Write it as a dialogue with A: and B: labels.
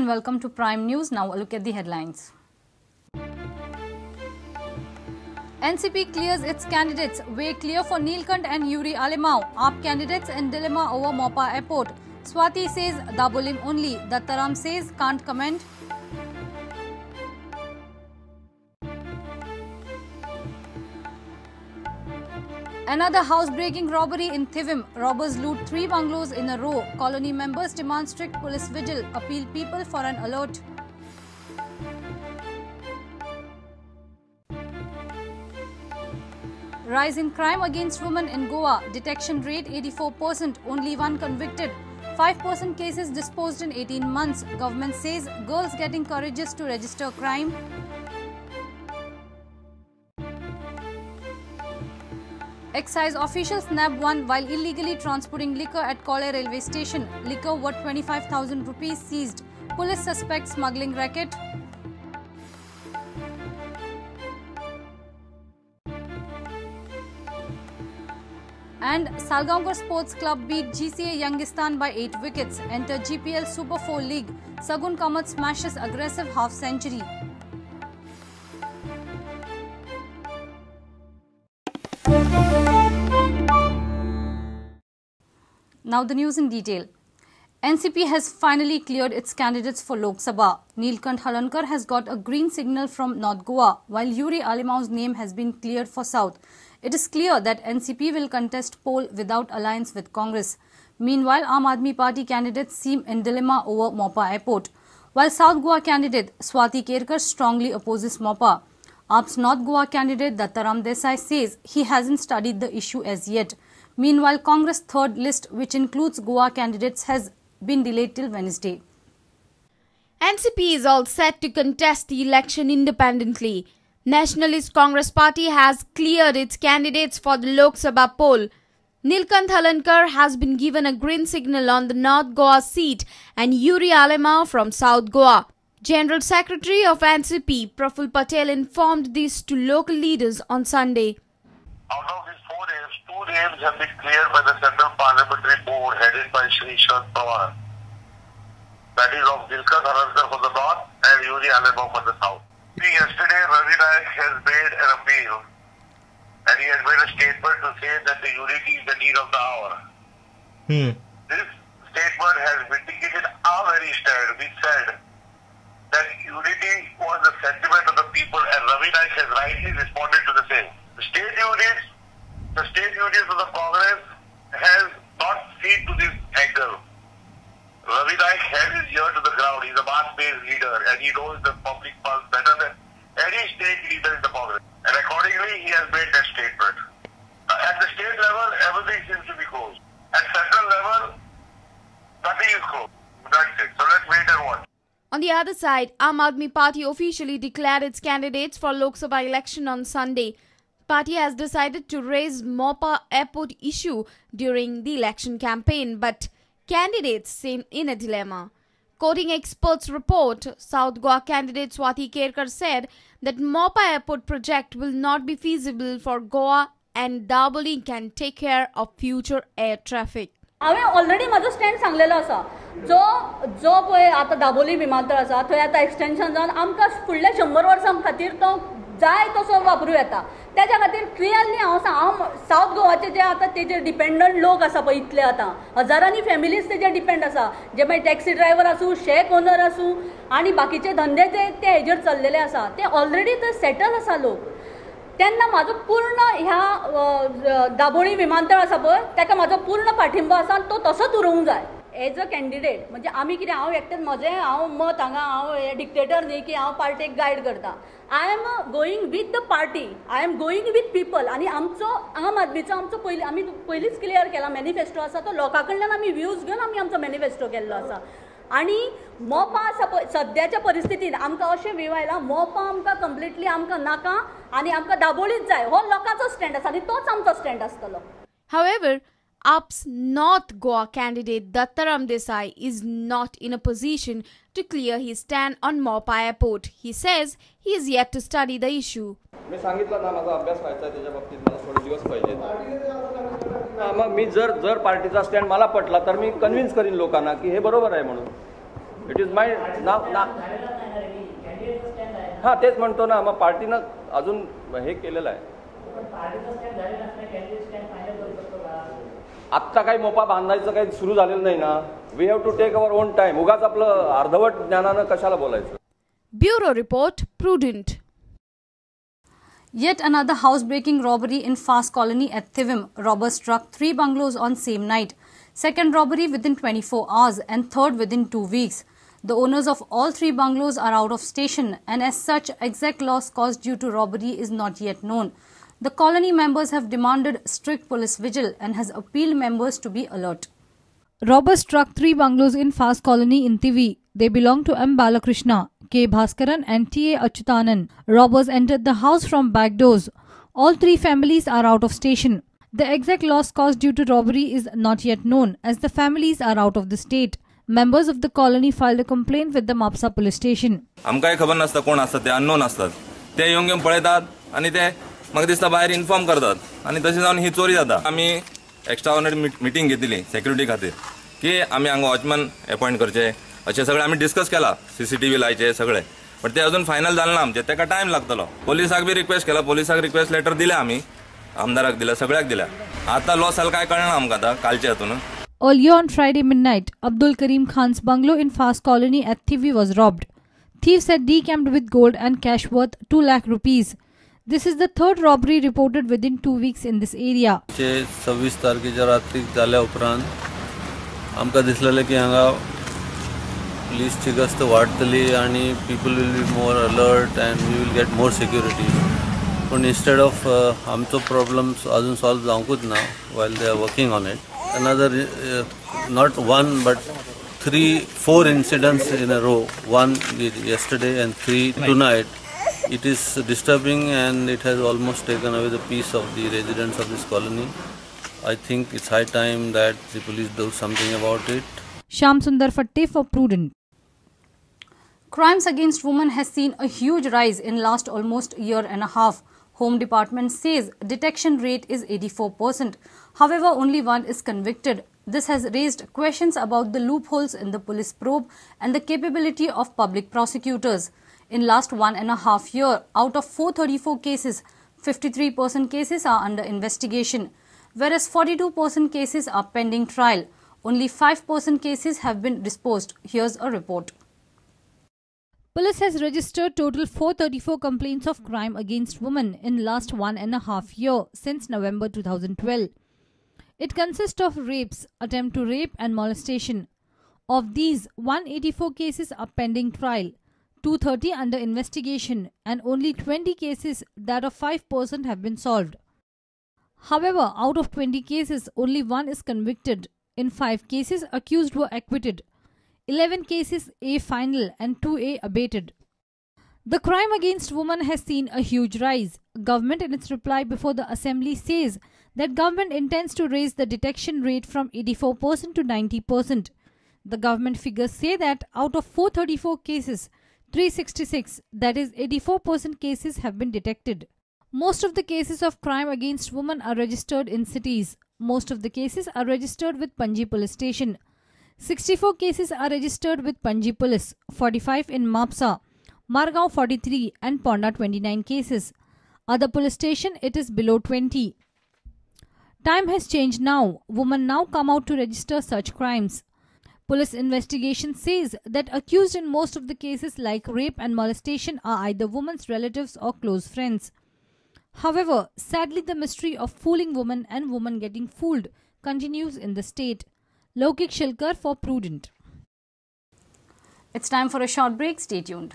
A: and welcome to Prime News. Now a look at the headlines. NCP clears its candidates. Way clear for Neelkant and Yuri Alemao. AAP candidates in dilemma over Mopa Airport. Swati says Dabolim only. Dattaram says can't comment. Another house-breaking robbery in Thivim. Robbers loot 3 bungalows in a row. Colony members demand strict police vigil. Appeal people for an alert. Rise in crime against women in Goa. Detection rate 84%. Only 1 convicted. 5% cases disposed in 18 months. Government says girls get encourages to register crime. Excise officials nabbed one while illegally transporting liquor at Kole railway station. Liquor worth 25,000 rupees seized. Police suspect smuggling racket. And Salgaonkar Sports Club beat GCA Yangistan by 8 wickets. Enter GPL Super 4 League. Sagun Kamat smashes aggressive half-century. Now the news in detail. NCP has finally cleared its candidates for Lok Sabha. Neelkant Halankar has got a green signal from North Goa, while Yuri Alemao's name has been cleared for South. It is clear that NCP will contest poll without alliance with Congress. Meanwhile, Aam Aadmi Party candidates seem in dilemma over Mopa Airport. While South Goa candidate Swati Kerkar strongly opposes Mopa, AAP's North Goa candidate Dattaram Desai says he hasn't studied the issue as yet. Meanwhile, Congress' third list, which includes Goa candidates, has been delayed till Wednesday.
B: NCP is all set to contest the election independently. Nationalist Congress Party has cleared its candidates for the Lok Sabha poll. Neelkant Halankar has been given a green signal on the North Goa seat and Yuri Alemao from South Goa. General Secretary of NCP, Praful Patel, informed this to local leaders on Sunday.
C: Out of these 4 names, 2 names have been cleared by the Central Parliamentary Board headed by Shri Sharad Pawar. That is of Neelkant Halankar for the North and Yuri Alemao for the South. Yesterday, Ravi Nayak has made an appeal and he has made a statement to say that the unity is the need of the hour. This statement has vindicated our very stand. We said that unity was the sentiment of the people and Ravi Nayak has rightly responded to the same. The state units of the Congress has not seen to this angle. Ravi Nayak has his ear to the ground. He is a mass-based leader and he knows the public pulse better than any state leader in the Congress. And accordingly, he has made that statement. At the state level, everything seems to be closed. At central level, nothing is closed. That's it. So let's wait and watch.
B: On the other side, Aam Aadmi Party officially declared its candidates for Lok Sabha election on Sunday. Party has decided to raise Mopa Airport issue during the election campaign, but candidates seem in a dilemma. Quoting experts' report, South Goa candidate Swati Kerkar said that Mopa Airport project will not be feasible for Goa and Dabolim can take care of future air traffic.
D: हांवें already म्हाजो stand सांगलेलो आसा जो पळय आतां दाबोली विमानतळ आसा थंय आतां एक्सटेंशन जावन आमकां फुडल्या 100 वर्सां खातीर तो जाय तसो वापरूं येता त्याच्या खातीर क्लियरली हांव सावथ गोवाचे जे आतां तेजेर डिपेंडंट लोक आसा पळय इतले आतां हजारांनी फॅमिलीज तेजेर डिपेंड आसा जे मागीर टॅक्सी ड्रायव्हर आसूं शेक ओनर आसूं आनी बाकीचे धंदे ते हेजेर चल्लेले आसा ते ऑलरेडी थंय सेटल आसा लोक तेन्ना म्हाजो पूर्ण ह्या दाबोळी विमानतळ आसा पळय ताका म्हाजो पूर्ण पाठिंबो आसा तो तसोच उरोवंक जाय एज अ कॅन्डिडेट म्हणजे आमी कितें हांव एकटेच म्हजें हांव मत हांगा हांव हे डिक्टेटर न्ही की हांव पार्टेक गायड करता I am going with the party I am going with people आनी आमचो आम आदमीचो आमचो आमी पयलींच क्लियर केला मॅनिफेस्टो आसा तो लोकां कडल्यान आमी व्ह्यूज घेवन आमी आमचो मॅनिफेस्टो केल्लो आसा आनी मोपा आसा पळय सद्याच्या परिस्थितीन आमकां अशें व्यू आयला मोपा आमकां कंप्लिटली आमकां नाका आनी आमकां दाबोळीच जाय हो लोकांचो स्टँड आसा आनी तोच आमचो स्टँड आसतलो.
B: However, AAP's North Goa candidate Dattaram Desai is not in a position to clear his stand on Mopa Airport. He says he is yet to study the issue.
E: मी सांगितलं ना माझा अभ्यास व्हायचा त्याच्या बाबतीत मला थोडे दिवस पाहिजे मग मी जर पार्टीचा स्टँड मला पटला तर मी कन्व्हिन्स करीन लोकांना की हे बरोबर आहे म्हणून इट इज माय ना हां तेच म्हणतो ना, मग पार्टीनं अजून हे केलेलं आहे. आत्ता काही मोपा बांधायचं काही सुरू झालेलं नाही ना. We have to take our own time. उगाच आपलं अर्धवट ज्ञानानं कशाला बोलायचं.
B: Bureau Report, Prudent.
A: Yet another housebreaking robbery in Fast Colony at Thivim. Robbers struck 3 bungalows on same night. Second robbery within 24 hours and third within 2 weeks. The owners of all 3 bungalows are out of station and as such exact loss caused due to robbery is not yet known. The colony members have demanded strict police vigil and has appealed members to be alert. Robbers struck 3 bungalows in Fast Colony in Thivi. They belong to M. Balakrishna, K. Bhaskaran and T. A. Achyutanan. Robbers entered the house from back doors. All 3 families are out of station. The exact loss caused due to robbery is not yet known as the families are out of the state. Members of the colony filed a complaint with the Mapsa police station.
F: आमकांय खबर नासता कोण असतात ते, unknown असतात. ते येऊन घेऊन पळयतात आणि ते म्हाका दिसता भायर इन्फॉर्म करतात आणि तशें जावन ही चोरी जाता. आमी एक्स्ट्रा ऑर्डिनरी मिटींग घेतली सेक्युरिटी खातीर की आमी हांगा वॉचमॅन अपॉइंट करचे अशें सगळें आमी डिस्कस केला. CCTV लायचे सगळे, पण ते अजून फायनल जालें ना आमचें. ताका टायम लागतलो. पोलिसाक बी रिक्वेस्ट केला, पोलिसाक रिक्वेस्ट लेटर दिलें आमी, आमदाराक दिल्या, सगळ्याक दिल्या. आतां लॉस जालें काय कळना आमकां आतां कालचे हातून.
A: Earlier on Friday midnight, Abdul Karim Khan's bungalow in Fast Colony at Thivi was robbed. Thieves had decamped with gold and cash worth 2 lakh rupees. This is the third robbery reported within 2 weeks in this area.
G: 26 तारखेच्या रात्री जाल्या उपरांत आमकां दिसलेलें की हांगा पुलिसची गस्त वाडटली आणि people will be more alert and we will get more security. पण इन्स्टेड ऑफ आमचो प्रॉब्लम्स अजून सॉल्व जावंकूच ना while they are working on it. Another not one but 4 incidents in a row, one yesterday and 3 tonight. It is disturbing and it has almost taken away the peace of the residents of this colony. I think it's high time that the police do something about it.
A: Shyam Sundar Fatte for Prudent. Crimes against women has seen a huge rise in last almost year and a half. Home Department says detection rate is 84%. However, only one is convicted. This has raised questions about the loopholes in the police probe and the capability of public prosecutors. In last 1.5 years, out of 434 cases, 53% cases are under investigation, whereas 42% cases are pending trial. Only 5% cases have been disposed. Here's a report. Police has registered total 434 complaints of crime against women in last 1.5 years since November 2012. It consists of rapes, attempt to rape and molestation. Of these, 184 cases are pending trial, 230 under investigation and only 20 cases, that of 5%, have been solved. However, out of 20 cases, only one is convicted. In 5 cases, accused were acquitted. 11 cases A final and 2A abated. The crime against women has seen a huge rise. Government in its reply before the Assembly says that government intends to raise the detection rate from 84% to 90%. The government figures say that out of 434 cases, 366, that is 84% cases, have been detected. Most of the cases of crime against women are registered in cities. Most of the cases are registered with Panji police station. 64 cases are registered with Panji police, 45 in Mapsa, Margao 43 and Ponda 29 cases. Other police station, it is below 20. Time has changed now. Women now come out to register such crimes. Police investigation says that accused in most of the cases like rape and molestation are either women's relatives or close friends. However, sadly the mystery of fooling women and women getting fooled continues in the state. Lokik Shilkar for Prudent. It's time for a short break. Stay tuned.